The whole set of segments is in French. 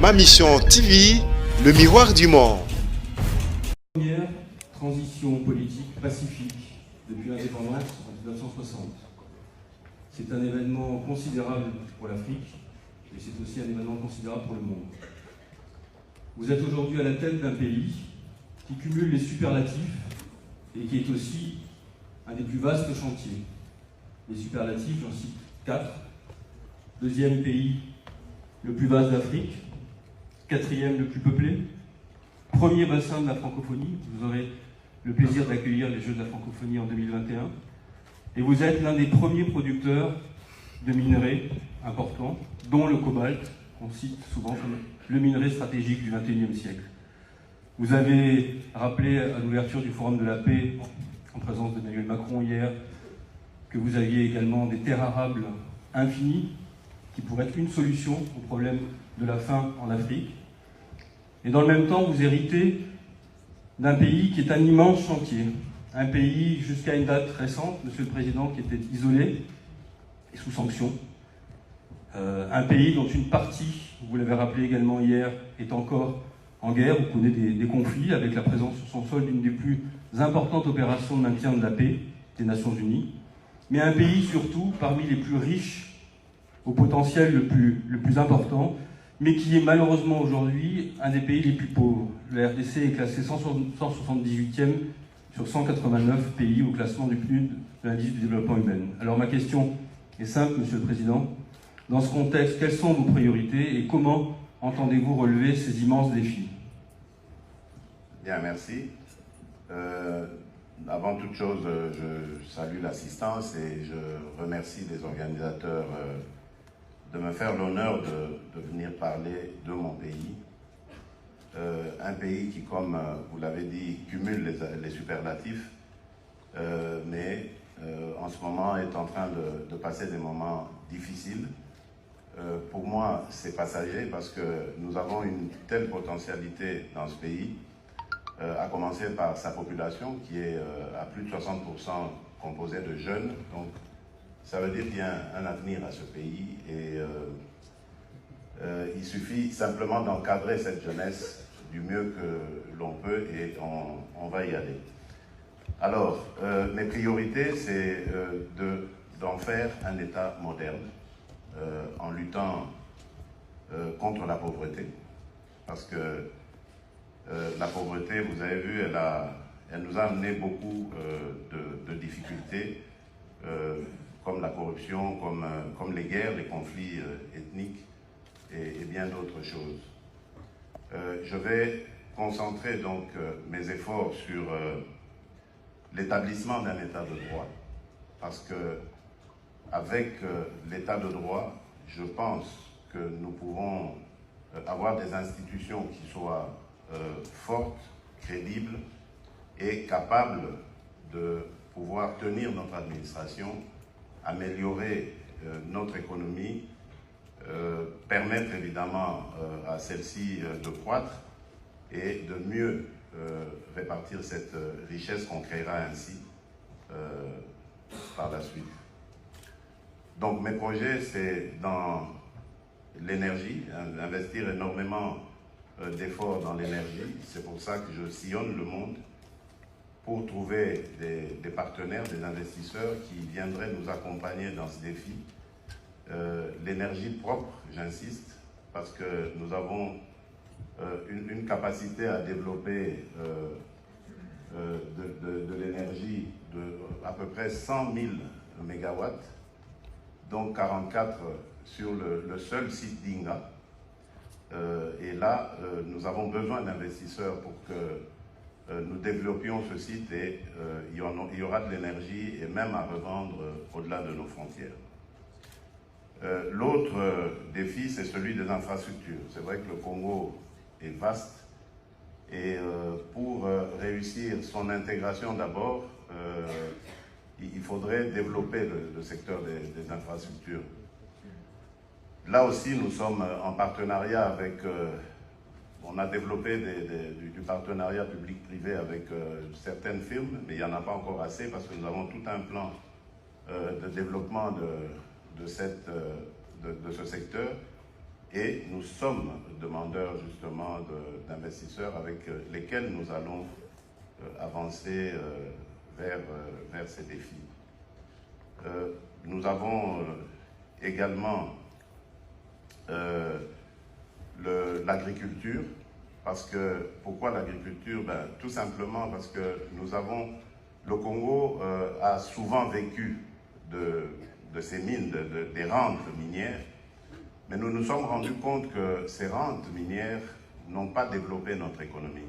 Ma Mission TV, le miroir du monde. Première transition politique pacifique depuis l'indépendance en 1960. C'est un événement considérable pour l'Afrique et c'est aussi un événement considérable pour le monde. Vous êtes aujourd'hui à la tête d'un pays qui cumule les superlatifs et qui est aussi un des plus vastes chantiers. Les superlatifs, j'en cite 4. Deuxième pays le plus vaste d'Afrique, quatrième le plus peuplé, premier bassin de la francophonie. Vous aurez le plaisir d'accueillir les Jeux de la francophonie en 2021. Et vous êtes l'un des premiers producteurs de minerais importants, dont le cobalt, qu'on cite souvent comme le minerai stratégique du XXIe siècle. Vous avez rappelé à l'ouverture du Forum de la paix, en présence d'Emmanuel Macron hier, que vous aviez également des terres arables infinies, qui pourraient être une solution au problème de la faim en Afrique. Et dans le même temps, vous héritez d'un pays qui est un immense chantier. Un pays, jusqu'à une date récente, Monsieur le Président, qui était isolé et sous sanction. Un pays dont une partie, vous l'avez rappelé également hier, est encore en guerre, vous connaissez des conflits, avec la présence sur son sol d'une des plus importantes opérations de maintien de la paix des Nations Unies. Mais un pays surtout parmi les plus riches, au potentiel le plus important, mais qui est malheureusement aujourd'hui un des pays les plus pauvres. Le RDC est classé 178e sur 189 pays au classement du PNUD, de l'indice du développement humain. Alors ma question est simple, Monsieur le Président. Dans ce contexte, quelles sont vos priorités et comment entendez-vous relever ces immenses défis? Bien, merci. Avant toute chose, je salue l'assistance et je remercie les organisateurs de me faire l'honneur de venir parler de mon pays. Un pays qui, comme vous l'avez dit, cumule les superlatifs, mais en ce moment est en train de passer des moments difficiles. Pour moi, c'est passager parce que nous avons une telle potentialité dans ce pays, à commencer par sa population qui est à plus de 60% composée de jeunes. Donc, ça veut dire qu'il y a un avenir à ce pays et il suffit simplement d'encadrer cette jeunesse du mieux que l'on peut et on va y aller. Alors, mes priorités, c'est d'en faire un État moderne en luttant contre la pauvreté. Parce que la pauvreté, vous avez vu, elle nous a amené beaucoup de difficultés, comme la corruption, comme les guerres, les conflits ethniques et bien d'autres choses. Je vais concentrer donc mes efforts sur l'établissement d'un État de droit, parce que avec l'État de droit, je pense que nous pouvons avoir des institutions qui soient fortes, crédibles et capables de pouvoir tenir notre administration, améliorer notre économie, permettre évidemment à celle-ci de croître et de mieux répartir cette richesse qu'on créera ainsi par la suite. Donc mes projets, c'est dans l'énergie, investir énormément d'efforts dans l'énergie. C'est pour ça que je sillonne le monde pour trouver des partenaires, des investisseurs qui viendraient nous accompagner dans ce défi. L'énergie propre, j'insiste, parce que nous avons une capacité à développer de l'énergie de à peu près 100 000 mégawatts, donc 44 sur le seul site d'Inga. Et là, nous avons besoin d'investisseurs pour que nous développions ce site et il y aura de l'énergie et même à revendre au-delà de nos frontières. L'autre défi, c'est celui des infrastructures. C'est vrai que le Congo est vaste et pour réussir son intégration d'abord, il faudrait développer le secteur des infrastructures. Là aussi, nous sommes en partenariat avec... on a développé du partenariat public-privé avec certaines firmes, mais il n'y en a pas encore assez parce que nous avons tout un plan de développement de ce secteur. Et nous sommes demandeurs justement d'investisseurs avec lesquels nous allons avancer vers ces défis. Nous avons également l'agriculture. Pourquoi l'agriculture? Tout simplement parce que le Congo a souvent vécu de ces mines, des rentes minières, mais nous nous sommes rendus compte que ces rentes minières n'ont pas développé notre économie,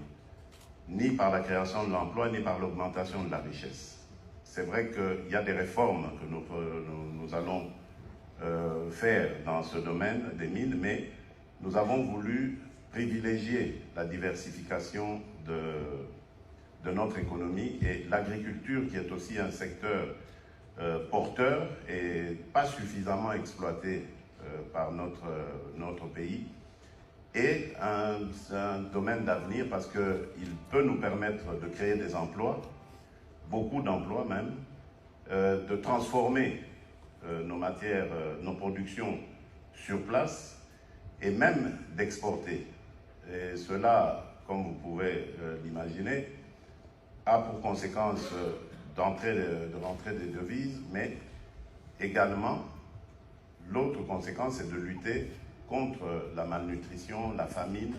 ni par la création de l'emploi, ni par l'augmentation de la richesse. C'est vrai qu'il y a des réformes que nous allons faire dans ce domaine des mines, mais nous avons voulu privilégier la diversification de notre économie, et l'agriculture, qui est aussi un secteur porteur et pas suffisamment exploité par notre pays, est un domaine d'avenir parce qu'il peut nous permettre de créer des emplois, beaucoup d'emplois même, de transformer nos matières, nos productions sur place et même d'exporter. Et cela, comme vous pouvez l'imaginer, a pour conséquence de rentrer des devises, mais également, l'autre conséquence, c'est de lutter contre la malnutrition, la famine,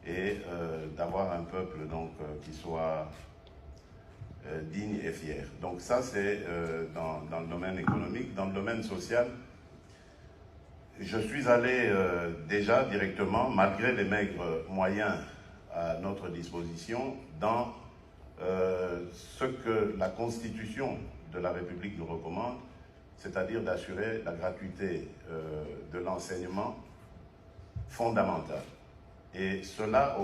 et d'avoir un peuple donc, qui soit digne et fier. Donc ça, c'est dans le domaine économique. Dans le domaine social, je suis allé déjà directement, malgré les maigres moyens à notre disposition, dans ce que la Constitution de la République nous recommande, c'est-à-dire d'assurer la gratuité de l'enseignement fondamental. Et cela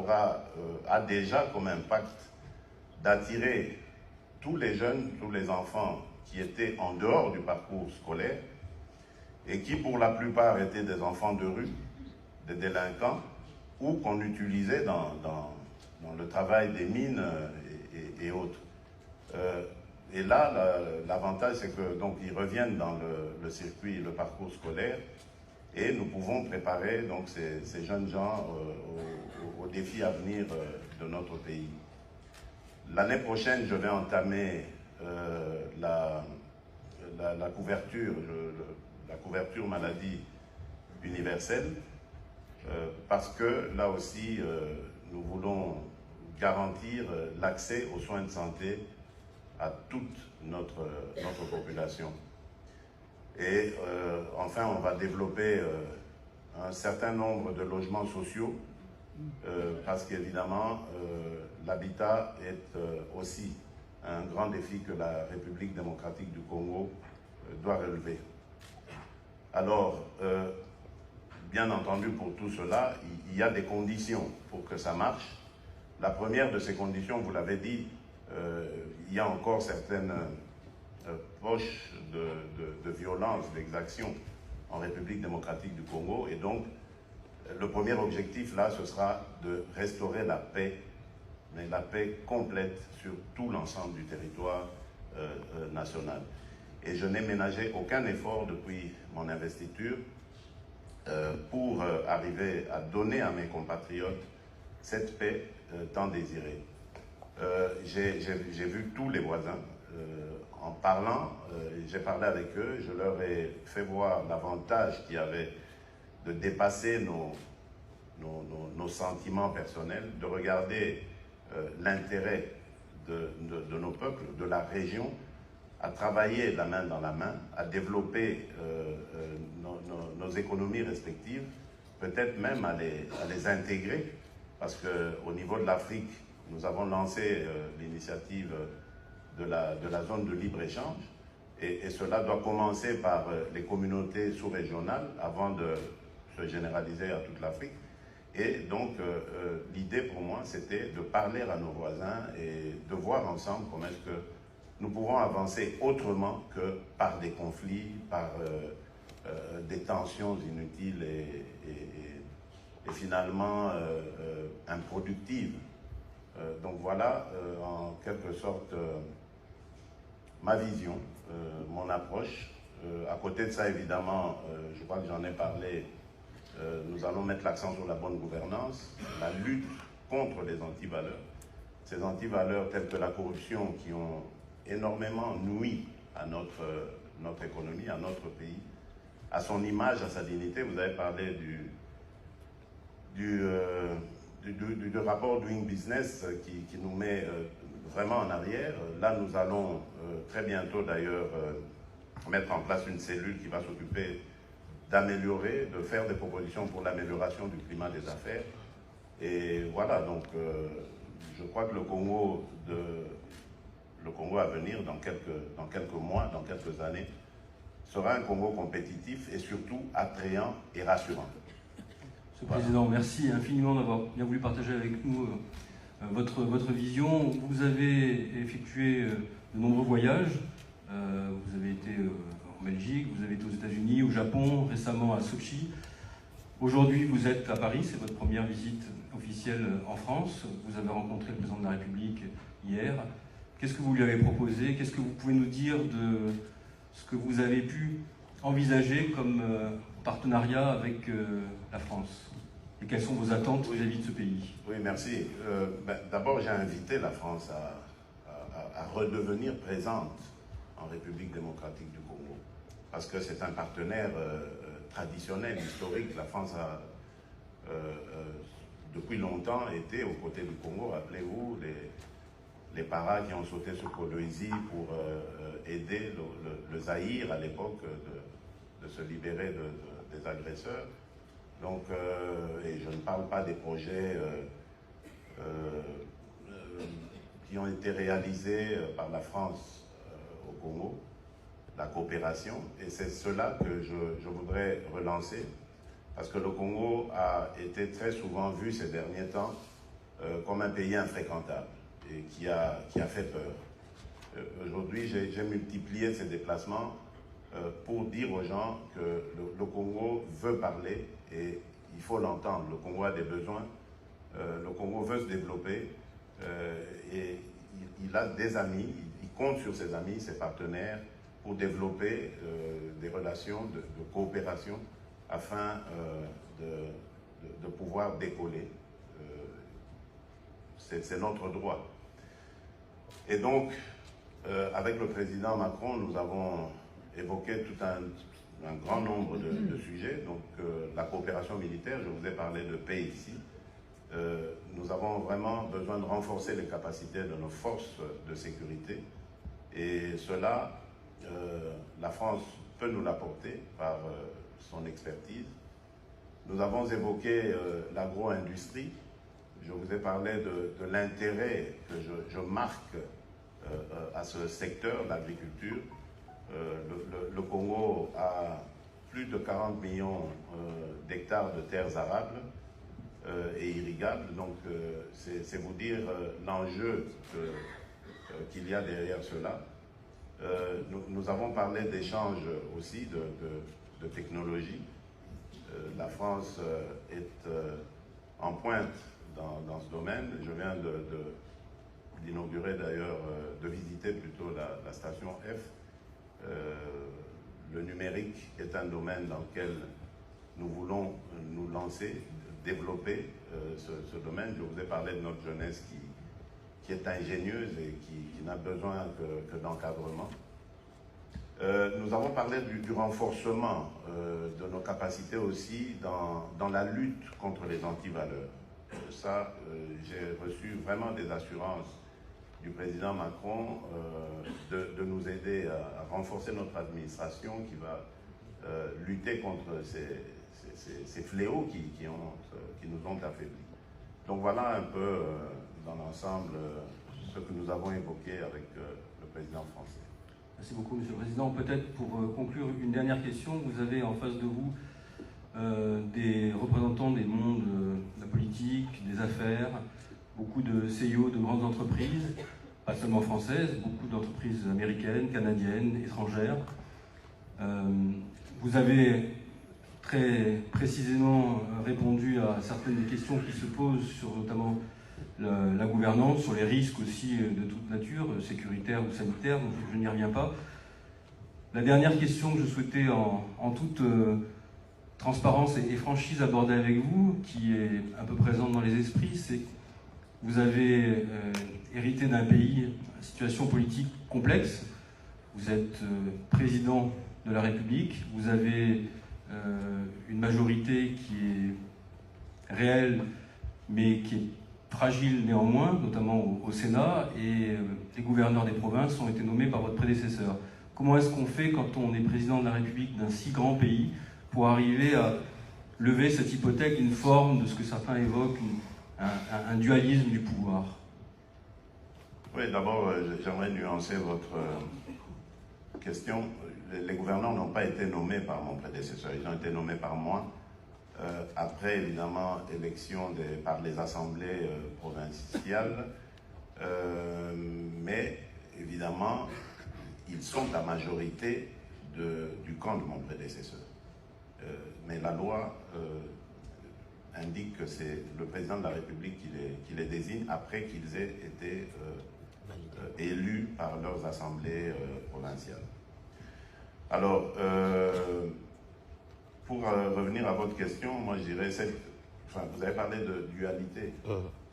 a déjà comme impact d'attirer tous les jeunes, tous les enfants qui étaient en dehors du parcours scolaire et qui pour la plupart étaient des enfants de rue, des délinquants, ou qu'on utilisait dans le travail des mines et autres. Et là, l'avantage, c'est que donc ils reviennent dans le circuit, le parcours scolaire, et nous pouvons préparer donc ces jeunes gens aux défis à venir de notre pays. L'année prochaine, je vais entamer la couverture maladie universelle, parce que là aussi, nous voulons garantir l'accès aux soins de santé à toute notre population. Et enfin, on va développer un certain nombre de logements sociaux, parce qu'évidemment, l'habitat est aussi un grand défi que la République démocratique du Congo doit relever. Alors, bien entendu, pour tout cela, il y a des conditions pour que ça marche. La première de ces conditions, vous l'avez dit, il y a encore certaines poches de violence, d'exaction en République démocratique du Congo. Et donc, le premier objectif, là, ce sera de restaurer la paix, mais la paix complète sur tout l'ensemble du territoire national. Et je n'ai ménagé aucun effort depuis mon investiture pour arriver à donner à mes compatriotes cette paix tant désirée. J'ai vu tous les voisins. En parlant, j'ai parlé avec eux, je leur ai fait voir l'avantage qu'il y avait de dépasser nos sentiments personnels, de regarder l'intérêt de nos peuples, de la région, à travailler la main dans la main, à développer nos économies respectives, peut-être même à les intégrer, parce qu'au niveau de l'Afrique, nous avons lancé l'initiative de la zone de libre-échange, et cela doit commencer par les communautés sous-régionales avant de se généraliser à toute l'Afrique. Et donc, l'idée pour moi, c'était de parler à nos voisins et de voir ensemble comment est-ce que nous pouvons avancer autrement que par des conflits, par des tensions inutiles et finalement improductives. Donc voilà, en quelque sorte, ma vision, mon approche. À côté de ça, évidemment, je crois que j'en ai parlé Nous allons mettre l'accent sur la bonne gouvernance, la lutte contre les antivaleurs. Ces antivaleurs telles que la corruption qui ont énormément nui à notre économie, à notre pays, à son image, à sa dignité. Vous avez parlé du rapport Doing Business qui nous met vraiment en arrière. Là, nous allons très bientôt d'ailleurs mettre en place une cellule qui va s'occuper d'améliorer, de faire des propositions pour l'amélioration du climat des affaires. Et voilà, donc je crois que le Congo à venir, dans quelques mois, dans quelques années, sera un Congo compétitif et surtout attrayant et rassurant. Monsieur le Président, merci infiniment d'avoir bien voulu partager avec nous votre vision. Vous avez effectué de nombreux voyages. Vous avez été en Belgique, vous avez été aux États-Unis, au Japon, récemment à Sochi. Aujourd'hui, vous êtes à Paris, c'est votre première visite officielle en France. Vous avez rencontré le président de la République hier. Qu'est-ce que vous lui avez proposé? Qu'est-ce que vous pouvez nous dire de ce que vous avez pu envisager comme partenariat avec la France? Et quelles sont vos attentes vis-à-vis de ce pays? Oui, merci. D'abord, j'ai invité la France à redevenir présente en République démocratique du Congo, parce que c'est un partenaire traditionnel, historique. La France a depuis longtemps été aux côtés du Congo. Rappelez-vous les paras qui ont sauté sur Kolwezi pour aider le Zaïre à l'époque de se libérer des agresseurs. Donc, et je ne parle pas des projets qui ont été réalisés par la France au Congo, la coopération, et c'est cela que je voudrais relancer, parce que le Congo a été très souvent vu ces derniers temps comme un pays infréquentable et qui a fait peur. Aujourd'hui, j'ai multiplié ces déplacements pour dire aux gens que le Congo veut parler et il faut l'entendre. Le Congo a des besoins, le Congo veut se développer et il a des amis, il compte sur ses amis, ses partenaires pour développer des relations de coopération afin de pouvoir décoller. C'est notre droit. Et donc, avec le président Macron, nous avons évoqué tout un grand nombre de sujets. Donc, la coopération militaire, je vous ai parlé de paix ici. Nous avons vraiment besoin de renforcer les capacités de nos forces de sécurité. Et cela, la France peut nous l'apporter par son expertise. Nous avons évoqué l'agro-industrie. Je vous ai parlé de l'intérêt que je marque à ce secteur, l'agriculture. Le Congo a plus de 40 millions d'hectares de terres arables et irrigables. Donc, c'est vous dire l'enjeu qu'il y a derrière cela. Nous avons parlé d'échanges aussi de technologie. La France est en pointe dans ce domaine. Je viens d'inaugurer d'ailleurs, de visiter plutôt la station F. Le numérique est un domaine dans lequel nous voulons nous lancer, développer ce domaine. Je vous ai parlé de notre jeunesse qui est ingénieuse et qui n'a besoin que d'encadrement. Nous avons parlé du renforcement de nos capacités aussi dans la lutte contre les antivaleurs. Ça, j'ai reçu vraiment des assurances du président Macron de nous aider à renforcer notre administration qui va lutter contre ces fléaux qui nous ont affaiblis. Donc voilà un peu dans l'ensemble ce que nous avons évoqué avec le président français. Merci beaucoup, Monsieur le Président. Peut-être pour conclure, une dernière question. Vous avez en face de vous des représentants des mondes de la politique, des affaires, beaucoup de CEO de grandes entreprises, pas seulement françaises, beaucoup d'entreprises américaines, canadiennes, étrangères. Vous avez très précisément répondu à certaines des questions qui se posent sur notamment la gouvernance, sur les risques aussi de toute nature, sécuritaire ou sanitaire, donc je n'y reviens pas. La dernière question que je souhaitais en toute transparence et franchise abordée avec vous, qui est un peu présente dans les esprits, c'est que vous avez hérité d'un pays à situation politique complexe. Vous êtes président de la République, vous avez une majorité qui est réelle, mais qui est fragile néanmoins, notamment au Sénat, et les gouverneurs des provinces ont été nommés par votre prédécesseur. Comment est-ce qu'on fait quand on est président de la République d'un si grand pays pour arriver à lever cette hypothèque d'une forme de ce que certains évoquent, un dualisme du pouvoir? Oui, d'abord, j'aimerais nuancer votre question. Les gouverneurs n'ont pas été nommés par mon prédécesseur, ils ont été nommés par moi, après évidemment élection par les assemblées provinciales, mais évidemment, ils sont la majorité du camp de mon prédécesseur. Mais la loi indique que c'est le président de la République qui les désigne après qu'ils aient été élus par leurs assemblées provinciales. Alors, pour revenir à votre question, moi je dirais, vous avez parlé de dualité.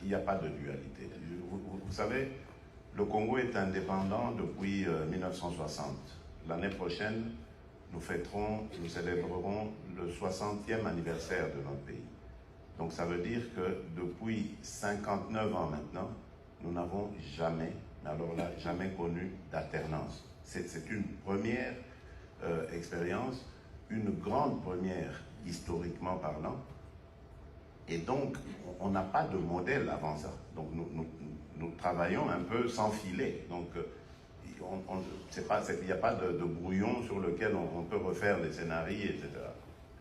Il n'y a pas de dualité. Vous savez, le Congo est indépendant depuis 1960. L'année prochaine, nous célébrerons le 60e anniversaire de notre pays. Donc ça veut dire que depuis 59 ans maintenant, nous n'avons jamais, alors là, jamais connu d'alternance. C'est une première expérience, une grande première historiquement parlant. Et donc, on n'a pas de modèle avant ça. Donc nous travaillons un peu sans filet. Donc, il n'y a pas de brouillon sur lequel on peut refaire les scénarios, etc.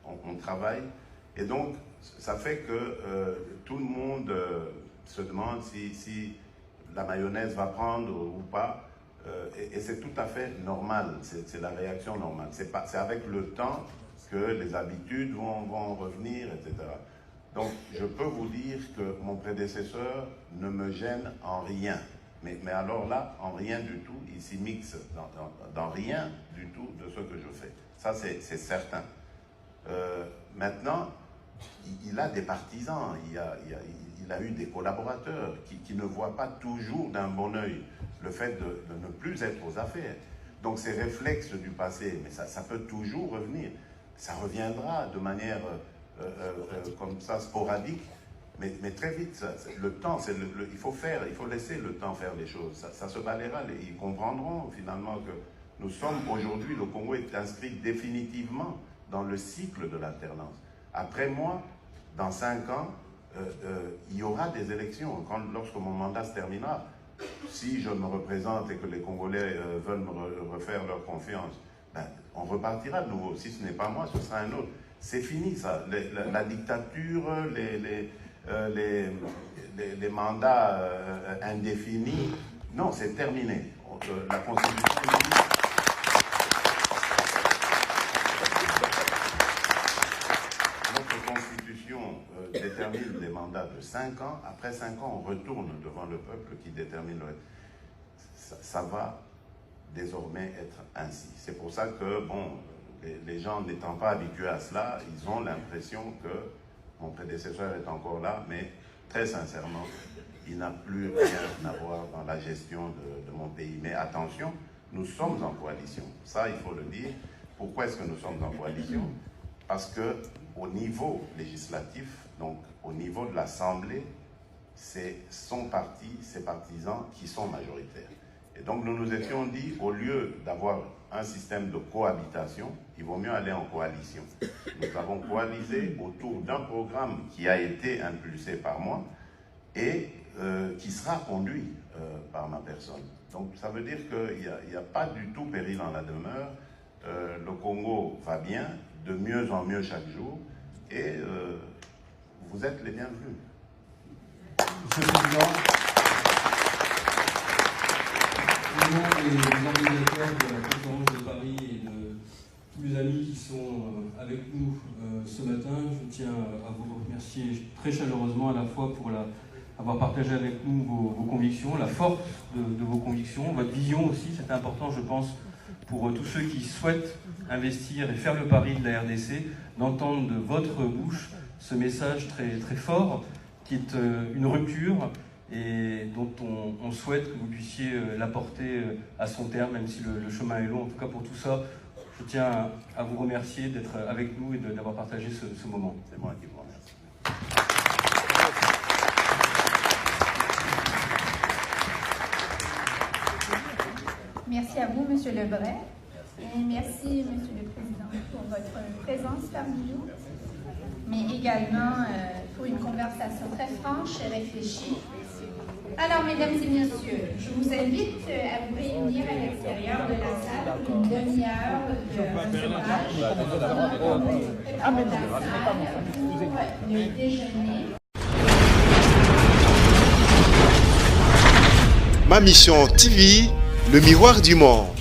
On travaille. Et donc, ça fait que tout le monde se demande si la mayonnaise va prendre ou pas. Et c'est tout à fait normal. C'est la réaction normale. C'est avec le temps que les habitudes vont revenir, etc. Donc, je peux vous dire que mon prédécesseur ne me gêne en rien. Mais alors là, en rien du tout, il s'y mixe dans rien du tout de ce que je fais. Ça, c'est certain. Maintenant, il a des partisans, il a eu des collaborateurs qui ne voient pas toujours d'un bon œil le fait de ne plus être aux affaires. Donc, ces réflexes du passé, mais ça peut toujours revenir. Ça reviendra de manière comme ça, sporadique. Mais très vite, le temps, il faut laisser le temps faire les choses. Ça se balayera, ils comprendront finalement que nous sommes aujourd'hui, le Congo est inscrit définitivement dans le cycle de l'alternance. Après moi, dans 5 ans, il y aura des élections. Lorsque mon mandat se terminera, si je me représente et que les Congolais veulent me refaire leur confiance, ben, on repartira de nouveau. Si ce n'est pas moi, ce sera un autre. C'est fini ça. La dictature, les mandats indéfinis, non, c'est terminé. La Constitution dit... Notre Constitution détermine des mandats de 5 ans. Après 5 ans, on retourne devant le peuple qui détermine le... Ça va désormais être ainsi. C'est pour ça que, bon, les gens n'étant pas habitués à cela, ils ont l'impression que mon prédécesseur est encore là, mais très sincèrement, il n'a plus rien à voir dans la gestion de mon pays. Mais attention, nous sommes en coalition. Ça, il faut le dire. Pourquoi est-ce que nous sommes en coalition? Parce qu'au niveau législatif, donc au niveau de l'Assemblée, c'est son parti, ses partisans qui sont majoritaires. Et donc nous nous étions dit, au lieu d'avoir un système de cohabitation, il vaut mieux aller en coalition. Nous avons coalisé autour d'un programme qui a été impulsé par moi et qui sera conduit par ma personne. Donc ça veut dire qu'il n'y a pas du tout péril en la demeure. Le Congo va bien, de mieux en mieux chaque jour, et vous êtes les bienvenus. Monsieur le Président, au nom des organisateurs de la conférence de Paris et de tous les amis qui sont avec nous ce matin, je tiens à vous remercier très chaleureusement à la fois pour avoir partagé avec nous vos convictions, la force de vos convictions, votre vision aussi, c'est important je pense pour tous ceux qui souhaitent investir et faire le pari de la RDC, d'entendre de votre bouche ce message très, très fort qui est une rupture et dont on souhaite que vous puissiez l'apporter à son terme, même si le chemin est long. En tout cas, pour tout ça, je tiens à vous remercier d'être avec nous et d'avoir partagé ce moment. C'est moi qui vous remercie. Merci à vous, Monsieur Lebret. Et merci, Monsieur le Président, pour votre présence parmi nous, mais également pour une conversation très franche et réfléchie. Alors, mesdames et messieurs, je vous invite à vous réunir à l'extérieur de la salle pour une demi-heure de recevage pendant que nous préparons la salle pour le déjeuner. Ma mission TV, le miroir du monde.